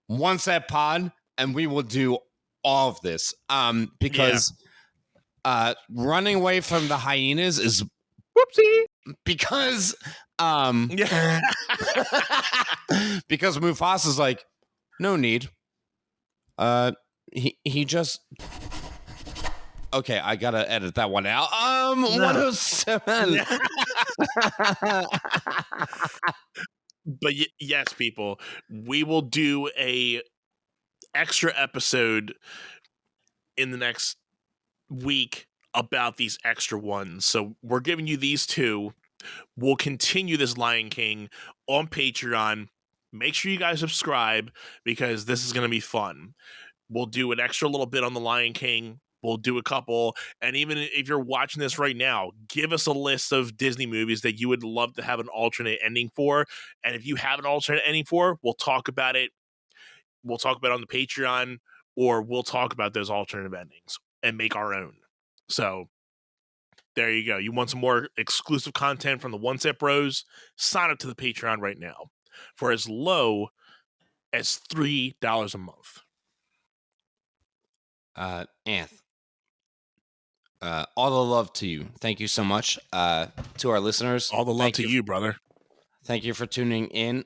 /OneSetPod, and we will do all of this. Because running away from the hyenas is Whoopsie. because Yeah. because Mufasa's like, no need. He just okay, I gotta edit that one out. 107. But yes, people, we will do a extra episode in the next week about these extra ones. So we're giving you these two. We'll continue this Lion King on Patreon. Make sure you guys subscribe because this is going to be fun. We'll do an extra little bit on the Lion King. We'll do a couple. And even if you're watching this right now, give us a list of Disney movies that you would love to have an alternate ending for. And if you have an alternate ending for, we'll talk about it. We'll talk about it on the Patreon, or we'll talk about those alternative endings and make our own. So there you go. You want some more exclusive content from the One Set Bros? Sign up to the Patreon right now for as low as $3 a month. Anth, all the love to you. Thank you so much. To our listeners, All the love to you, brother. Thank you for tuning in.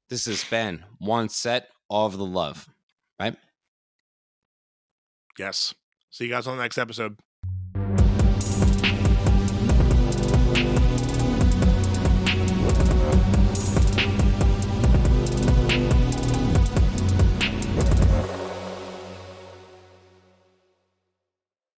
This has been One Set, all of the love, right? Yes. See you guys on the next episode.